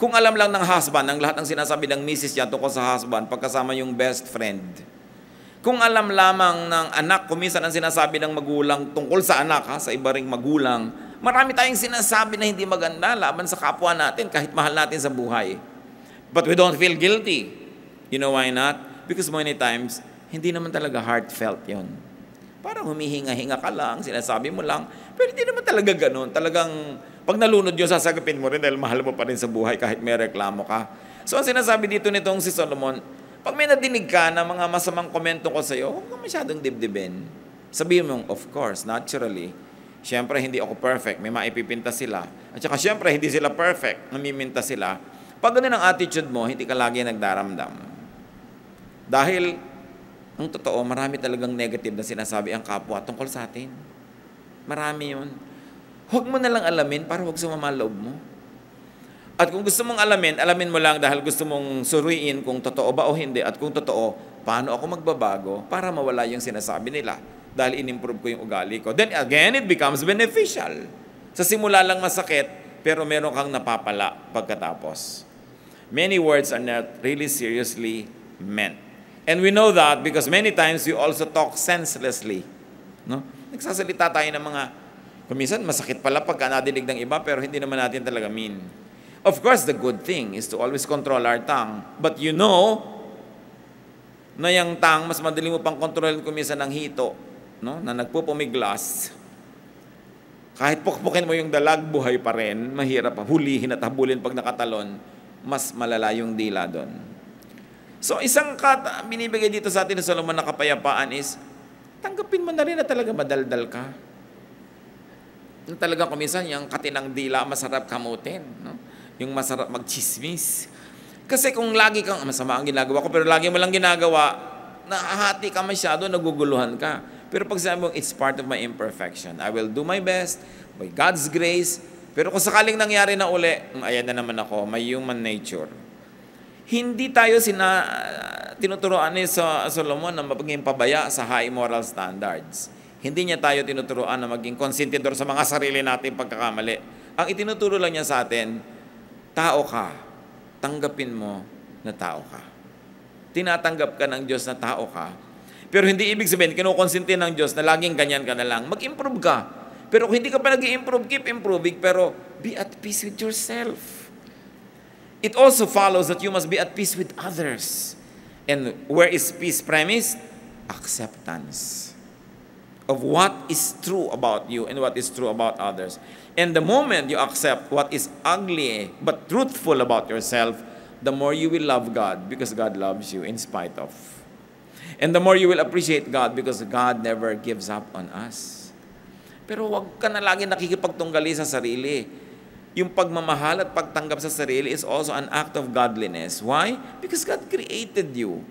Kung alam lang ng husband ang lahat ng sinasabi ng misis niya tungkol sa husband, pagkasama yung best friend. Kung alam lamang ng anak, kuminsan ang sinasabi ng magulang tungkol sa anak, sa iba ring magulang, marami tayong sinasabi na hindi maganda laban sa kapwa natin kahit mahal natin sa buhay. But we don't feel guilty. You know why not? Because many times, hindi naman talaga heartfelt yon. Parang humihinga-hinga ka lang, sinasabi mo lang, pero hindi naman talaga ganun. Talagang pag nalunod yun, sasagapin mo rin dahil mahal mo pa rin sa buhay kahit may reklamo ka. So ang sinasabi dito nitong si Solomon, pag may nadinig ka na mga masamang komento ko sa'yo, huwag ka masyadong dibdibin. Sabihin mo, of course, naturally, siyempre hindi ako perfect, may maipipinta sila. At saka siyempre hindi sila perfect, namiminta sila. Pag ganun ang attitude mo, hindi ka lagi nagdaramdam. Dahil, ang totoo, marami talagang negative na sinasabi ang kapwa tungkol sa atin. Marami yun. Huwag mo na lang alamin para huwag sumama loob mo. At kung gusto mong alamin mo lang dahil gusto mong suriin kung totoo ba o hindi. At kung totoo, paano ako magbabago para mawala yung sinasabi nila. Dahil in-improve ko yung ugali ko. Then again, it becomes beneficial. Sa simula lang masakit, pero meron kang napapala pagkatapos. Many words are not really seriously meant. And we know that because many times we also talk senselessly. No? Nagsasalita tayo ng mga, kuminsan masakit pala pagka nadinig ng iba, pero hindi naman natin talaga mean. Of course, the good thing is to always control our tongue. But you know, na yung tongue, mas madali mo pang kontrolin kuminsan ng hito, no? Na nagpupumiglas. Kahit pukpukin mo yung dalag, buhay pa rin. Mahirap pa hulihin at habulin pag nakatalon. Mas malala yung dila doon. So, isang binibigay dito sa atin ng Solomon na kapayapaan is, tanggapin mo na rin na talaga madaldal ka. Yung talaga kuminsan, yung katinang dila, masarap kamutin, no? Yung masarap magchismis. Kasi kung lagi kang, masama ang ginagawa ko, pero lagi mo lang ginagawa, nahahati ka masyado, naguguluhan ka. Pero pag sabi mo, it's part of my imperfection. I will do my best, by God's grace. Pero kung sakaling nangyari na uli, ayan na naman ako, may human nature. Hindi tayo tinuturoan ni Solomon na maging pabaya sa high moral standards. Hindi niya tayo tinuturoan na maging konsentidor sa mga sarili natin pagkakamali. Ang itinuturo lang niya sa atin, tao ka, tanggapin mo na tao ka. Tinatanggap ka ng Diyos na tao ka. Pero hindi ibig sabihin, kinukonsente ng Diyos na laging ganyan ka na lang. Mag-improve ka. Pero kung hindi ka pa nag-i-improve, keep improving, pero be at peace with yourself. It also follows that you must be at peace with others. And where is peace premised? Acceptance of what is true about you and what is true about others. And the moment you accept what is ugly but truthful about yourself, the more you will love God because God loves you in spite of. And the more you will appreciate God because God never gives up on us. Pero wag ka na lagi nakikipagtunggali sa sarili. Yung pagmamahal at pagtanggap sa sarili is also an act of godliness. Why? Because God created you.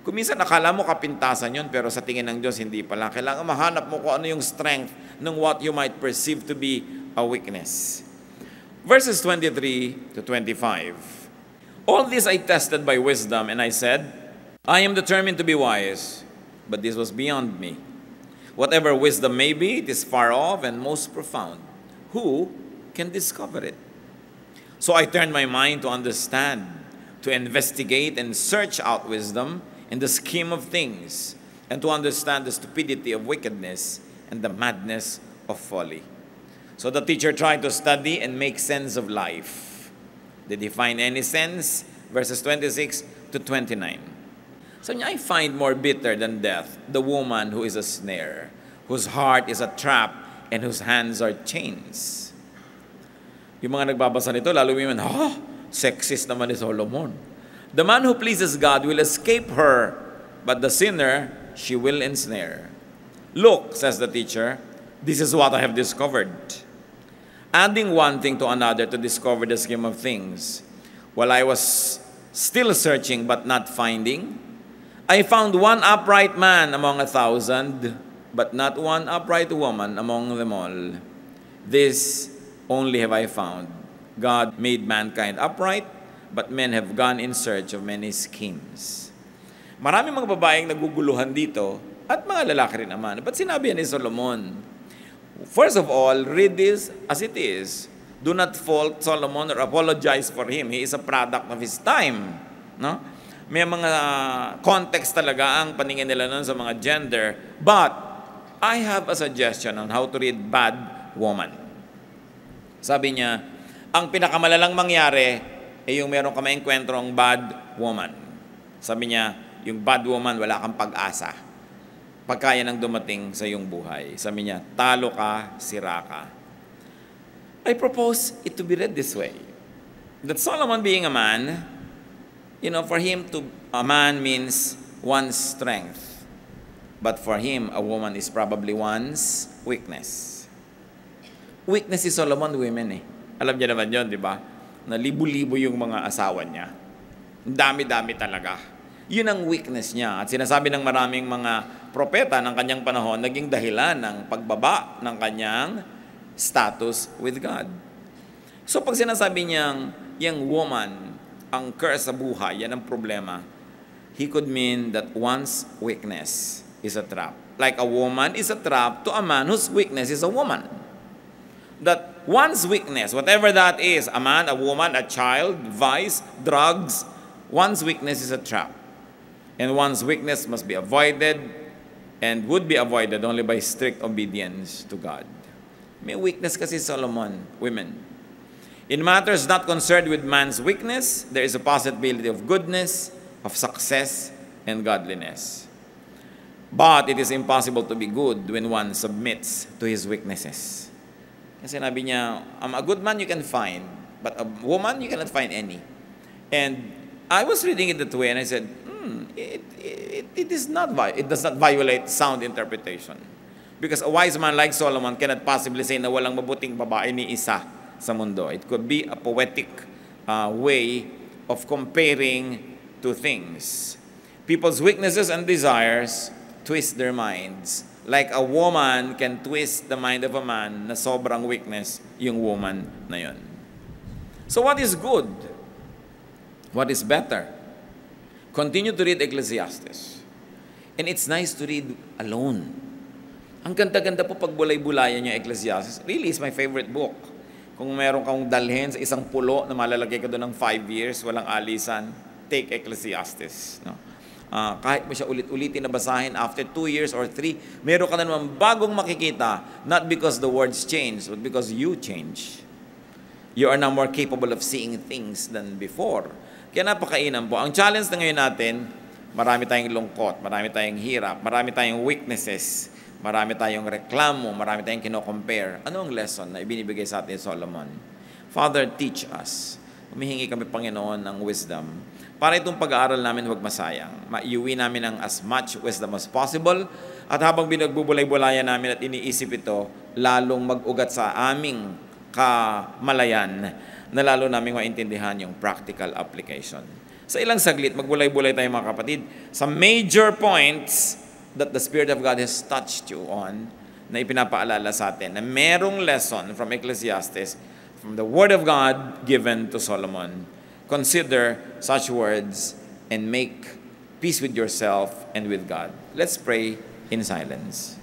Kung minsan nakala mo kapintasan yun, pero sa tingin ng Diyos hindi pala. Kailangan mahanap mo kung ano yung strength ng what you might perceive to be a weakness. Verses 23 to 25. All this I tested by wisdom, and I said, I am determined to be wise, but this was beyond me. Whatever wisdom may be, it is far off and most profound. Who can discover it? So I turned my mind to understand, to investigate and search out wisdom in the scheme of things, and to understand the stupidity of wickedness and the madness of folly. So the teacher tried to study and make sense of life. Did he find any sense? Verses 26 to 29. So I find more bitter than death the woman who is a snare, whose heart is a trap, and whose hands are chains. Yung mga nagbabasa nito, lalo yung sexist naman ni Solomon. The man who pleases God will escape her, but the sinner she will ensnare. Look, says the teacher, this is what I have discovered. Adding one thing to another to discover the scheme of things. While I was still searching but not finding, I found one upright man among 1,000, but not one upright woman among them all. This only have I found. God made mankind upright, but men have gone in search of many schemes. Maraming mga babaeng naguguluhan dito, at mga lalaki rin naman. Ba't sinabi yan ni Solomon? First of all, read this as it is. Do not fault Solomon or apologize for him. He is a product of his time. No? May mga context talaga ang paningin nila nun sa mga gender. But, I have a suggestion on how to read bad woman. Sabi niya, ang pinakamalalang mangyari ay yung meron ka maengkwentrong bad woman. Sabi niya, yung bad woman, wala kang pag-asa. Pagkaya nang dumating sa iyong buhay. Sabi niya, talo ka, sira ka. I propose it to be read this way. That Solomon being a man, for him a man means one's strength. But for him, a woman is probably one's weakness. Weakness si Solomon, women Alam niya naman yun, di ba? Na libo-libo yung mga asawa niya. Dami-dami talaga. Yun ang weakness niya. At sinasabi ng maraming mga propeta ng kanyang panahon, naging dahilan ng pagbaba ng kanyang status with God. So pag sinasabi niyang, yung woman, ang curse sa buhay, yan ang problema, he could mean that one's weakness is a trap. Like a woman is a trap to a man whose weakness is a woman. That one's weakness, whatever that is, a man, a woman, a child, vice, drugs, one's weakness is a trap. And one's weakness must be avoided and would be avoided only by strict obedience to God. May weakness kasi Solomon, women. In matters not concerned with man's weakness, there is a possibility of goodness, of success, and godliness. But it is impossible to be good when one submits to his weaknesses. Kasi sinabi niya, a good man you can find, but a woman you cannot find any. And I was reading it that way, and I said, it does not violate sound interpretation. Because a wise man like Solomon cannot possibly say na walang mabuting babae ni isa sa mundo. It could be a poetic way of comparing two things. People's weaknesses and desires twist their minds. Like a woman can twist the mind of a man na sobrang weakness yung woman na yun. So what is good? What is better? Continue to read Ecclesiastes. And it's nice to read alone. Ang ganda-ganda po pag bulay-bulayan yung Ecclesiastes. Really, it's my favorite book. Kung meron kang dalhin sa isang pulo na malalagay ka doon ng 5 years, walang alisan, take Ecclesiastes. No? Kahit mo siya ulit-ulitin na basahin after 2 years or 3, meron ka na naman bagong makikita, not because the words change, but because you change. You are now more capable of seeing things than before. Kaya napakainan po. Ang challenge na ngayon natin, marami tayong lungkot, marami tayong hirap, marami tayong weaknesses, marami tayong reklamo, marami tayong kino-compare. Ano ang lesson na ibinibigay sa atin Solomon? Father, teach us. Humihingi kami, Panginoon, ng wisdom para itong pag-aaral namin huwag masayang. Maiuwi namin ang as much wisdom as possible at habang binagbubulay-bulayan namin at iniisip ito, lalong mag-ugat sa aming kamalayan na lalo naming maintindihan yung practical application. Sa ilang saglit, magbulay-bulay tayo mga kapatid sa major points that the Spirit of God has touched you on na ipinapaalala sa atin na merong lesson from Ecclesiastes, from the Word of God given to Solomon. Consider such words and make peace with yourself and with God. Let's pray in silence.